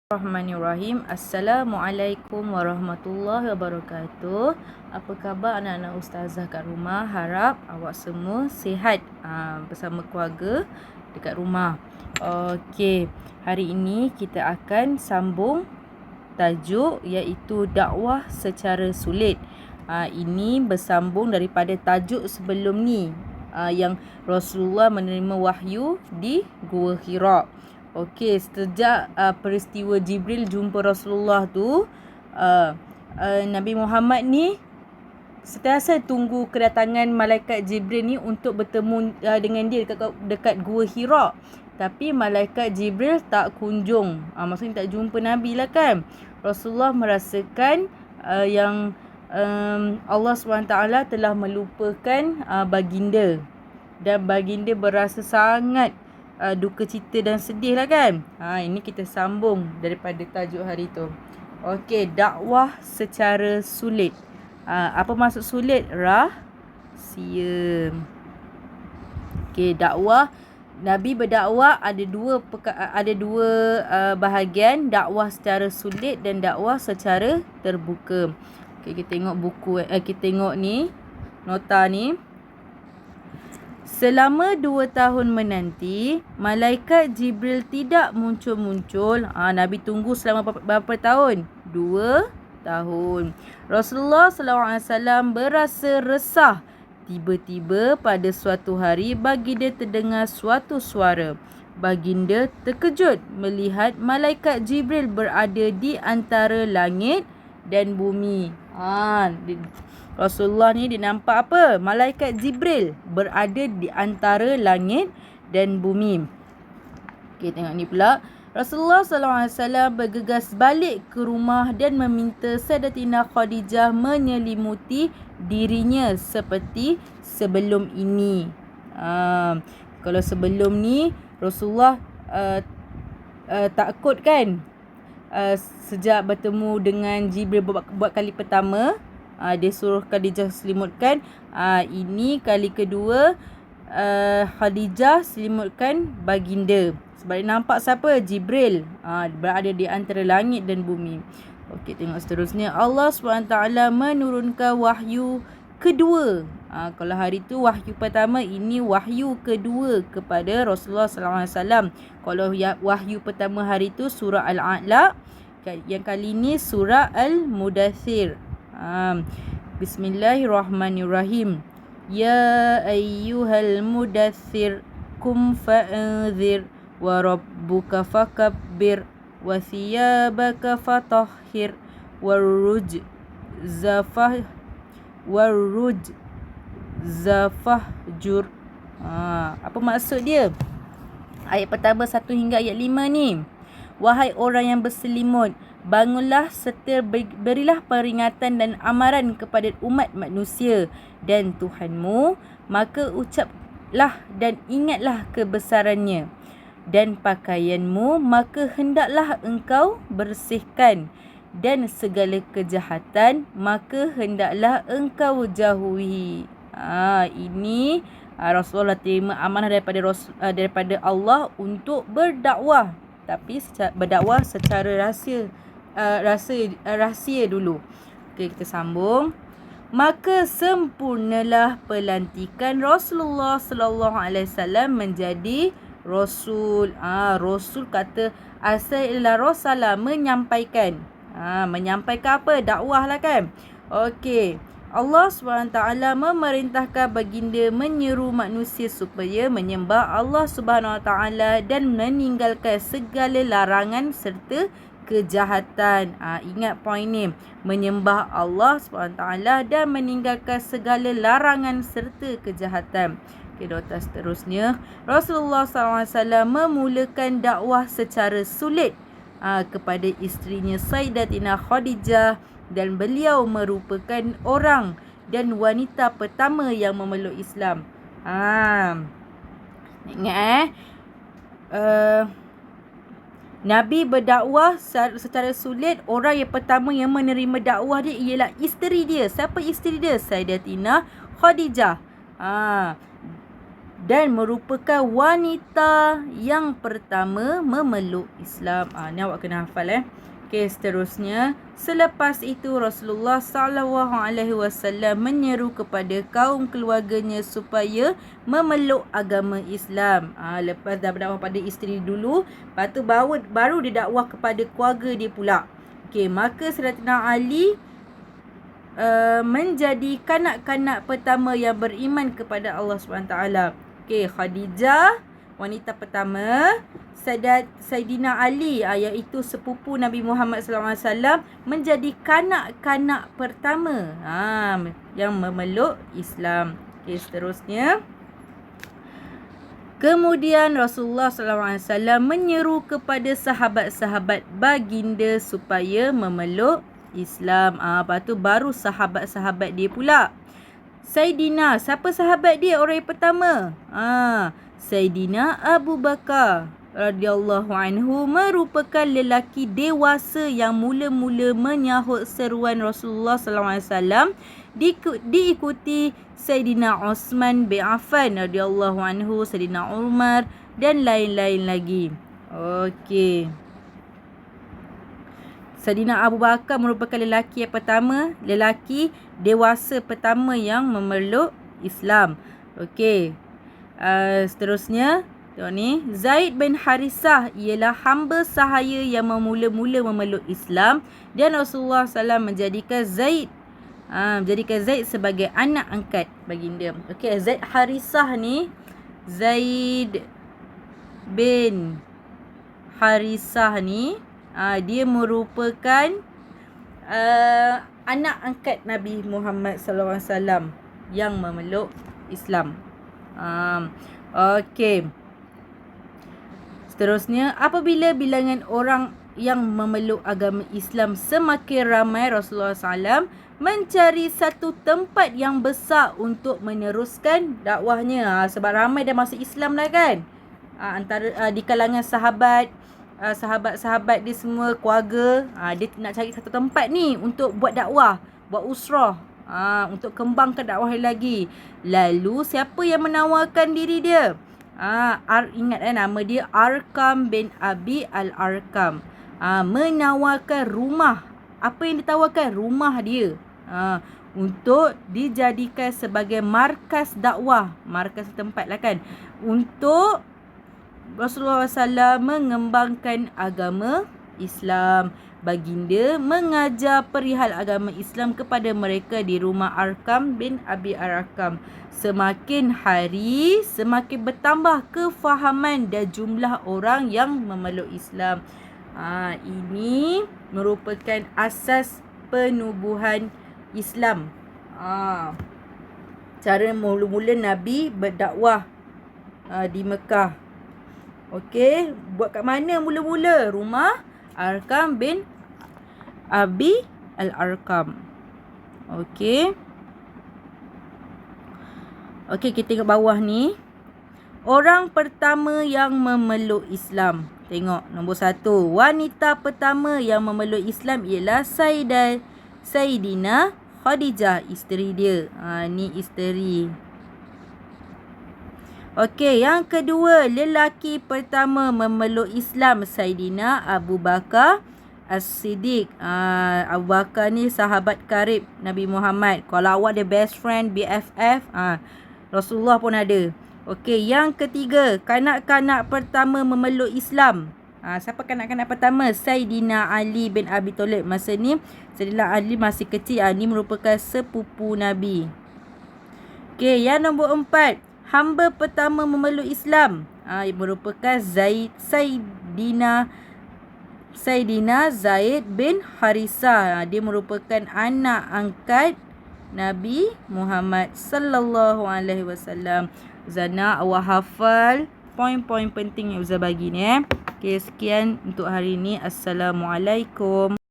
Bismillahirrahmanirrahim. Assalamualaikum warahmatullahi wabarakatuh. Apa khabar anak-anak ustazah kat rumah? Harap awak semua sihat bersama keluarga dekat rumah. Okey, hari ini kita akan sambung tajuk iaitu dakwah secara sulit. Ini bersambung daripada tajuk sebelum ni, yang Rasulullah menerima wahyu di Gua Hira. Okey, sejak peristiwa Jibril jumpa Rasulullah tu, Nabi Muhammad ni sentiasa tunggu kedatangan malaikat Jibril ni untuk bertemu dengan dia dekat Gua Hira. Tapi malaikat Jibril tak kunjung. Maksudnya tak jumpa Nabi lah kan. Rasulullah merasakan yang Allah SWT telah melupakan baginda. Dan baginda berasa sangat duka cita dan sedih lah kan. Ini kita sambung daripada tajuk hari tu. Okey, dakwah secara sulit. Apa maksud sulit? Rahsia. Okey, dakwah Nabi berdakwah ada dua bahagian, dakwah secara sulit dan dakwah secara terbuka. Okey, kita tengok buku kita tengok ni nota ni. Selama 2 tahun menanti, malaikat Jibril tidak muncul-muncul. Nabi tunggu selama berapa tahun? 2 tahun. Rasulullah SAW berasa resah. Tiba-tiba pada suatu hari baginda terdengar suatu suara. Baginda terkejut melihat malaikat Jibril berada di antara langit dan bumi. Rasulullah ni dia nampak apa? Malaikat Jibril berada di antara langit dan bumi. Okey, tengok ni pula. Rasulullah SAW bergegas balik ke rumah dan meminta Sayyidatina Khadijah menyelimuti dirinya seperti sebelum ini. Kalau sebelum ni Rasulullah takut kan? Sejak bertemu dengan Jibril buat kali pertama, dia suruh Khadijah selimutkan. Ini kali kedua, Khadijah selimutkan baginda. Sebab dia nampak siapa? Jibril. Berada di antara langit dan bumi. Okey, tengok seterusnya. Allah SWT menurunkan wahyu kedua. Kalau hari tu wahyu pertama, ini wahyu kedua kepada Rasulullah SAW. Kalau wahyu pertama hari tu surah Al-A'la, yang kali ni surah Al-Mudaththir. Bismillahirrahmanirrahim. Ya ayyuhal mudaththir kum fa'anzir wa rabbuka fakabbir wa thiyabaka fatahhir warruj zafahjur. Apa maksud dia? Ayat pertama 1 hingga ayat 5 ni. Wahai orang yang berselimut, bangunlah serta berilah peringatan dan amaran kepada umat manusia dan Tuhanmu, maka ucaplah dan ingatlah kebesarannya, dan pakaianmu maka hendaklah engkau bersihkan, dan segala kejahatan maka hendaklah engkau jauhi. Ini Rasulullah terima amanah daripada Allah untuk berdakwah, tapi berdakwah secara rahsia dulu. Okey, kita sambung. Maka sempurnalah pelantikan Rasulullah sallallahu alaihi wasallam menjadi rasul. Rasul kata asal ialah Rasulullah menyampaikan. Menyampaikan apa? Dakwah lah kan. Okey. Allah SWT memerintahkan baginda menyeru manusia supaya menyembah Allah SWT dan meninggalkan segala larangan serta kejahatan. Ingat poin ni. Menyembah Allah SWT dan meninggalkan segala larangan serta kejahatan. Okay, nota seterusnya. Rasulullah SAW memulakan dakwah secara sulit kepada isterinya Sayyidatina Khadijah, dan beliau merupakan orang dan wanita pertama yang memeluk Islam. Ingat Nabi berdakwah secara sulit. Orang yang pertama yang menerima dakwah dia ialah isteri dia. Siapa isteri dia? Sayyidatina Khadijah. dan merupakan wanita yang pertama memeluk Islam. Ni awak kena hafal Okey, seterusnya, selepas itu Rasulullah SAW menyeru kepada kaum keluarganya supaya memeluk agama Islam. Lepas dah berdakwah pada isteri dulu, lepas tu baru dia dakwah kepada keluarga dia pula. Okey, maka Sayyidina Ali menjadi kanak-kanak pertama yang beriman kepada Allah SWT. Okey, Khadijah wanita pertama, Sayyidina Ali iaitu sepupu Nabi Muhammad SAW menjadi kanak-kanak pertama yang memeluk Islam. Okey, seterusnya, kemudian Rasulullah SAW menyeru kepada sahabat-sahabat baginda supaya memeluk Islam. Lepas tu baru sahabat-sahabat dia pula. Sayyidina, siapa sahabat dia orang yang pertama? Sayyidina Abu Bakar radhiyallahu anhu merupakan lelaki dewasa yang mula-mula menyahut seruan Rasulullah SAW, diikuti Sayyidina Uthman bin Affan radhiyallahu anhu, Sayyidina Umar dan lain-lain lagi. Okey. Sayyidina Abu Bakar merupakan lelaki yang pertama, lelaki dewasa pertama yang memeluk Islam. Okey. Seterusnya, tengok ni, Zaid bin Harisah ialah hamba sahaya yang mula-mula memeluk Islam dan Rasulullah SAW menjadikan Zaid sebagai anak angkat baginda. Okey, Zaid Harisah ni, Zaid bin Harisah ni, dia merupakan anak angkat Nabi Muhammad SAW yang memeluk Islam. Okey. Seterusnya, apabila bilangan orang yang memeluk agama Islam semakin ramai, Rasulullah SAW mencari satu tempat yang besar untuk meneruskan dakwahnya. Sebab ramai dah masuk Islam dah kan. Antara di kalangan sahabat-sahabat dia semua, keluarga, dia nak cari satu tempat ni untuk buat dakwah, buat usrah, untuk kembangkan dakwah lagi. Lalu siapa yang menawarkan diri dia? Ingat nama dia Arkam bin Abi Al-Arkam. Menawarkan rumah. Apa yang ditawarkan? Rumah dia. Untuk dijadikan sebagai markas dakwah, markas tempat lah kan, untuk Rasulullah SAW mengembangkan agama Islam. Baginda mengajar perihal agama Islam kepada mereka di rumah Arkam bin Abi Arkam. Semakin hari, semakin bertambah kefahaman dan jumlah orang yang memeluk Islam. Ini merupakan asas penubuhan Islam. Cara mula-mula Nabi berdakwah di Mekah. Okey, buat kat mana mula-mula? Rumah Arkam bin Abi Al-Arkam. Okey. Okey, kita tengok bawah ni. Orang pertama yang memeluk Islam. Tengok nombor 1. Wanita pertama yang memeluk Islam ialah Sayyidina Khadijah, isteri dia. Ni isteri. Okey, yang kedua, lelaki pertama memeluk Islam Sayyidina Abu Bakar As-Siddiq. Abu Bakar ni sahabat karib Nabi Muhammad. Kalau awak ada best friend, BFF, Rasulullah pun ada. Okey, yang ketiga, kanak-kanak pertama memeluk Islam. Siapa kanak-kanak pertama? Sayyidina Ali bin Abi Thalib. Masa ni Sayyidina Ali masih kecil. Ni merupakan sepupu Nabi. Okey, yang nombor 4, hamba pertama memeluk Islam merupakan Sayyidina Zaid bin Harisah. Dia merupakan anak angkat Nabi Muhammad sallallahu alaihi wasallam. Zana, awak hafal poin-poin penting yang Ustaz bagi ni. Okey, sekian untuk hari ini. Assalamualaikum.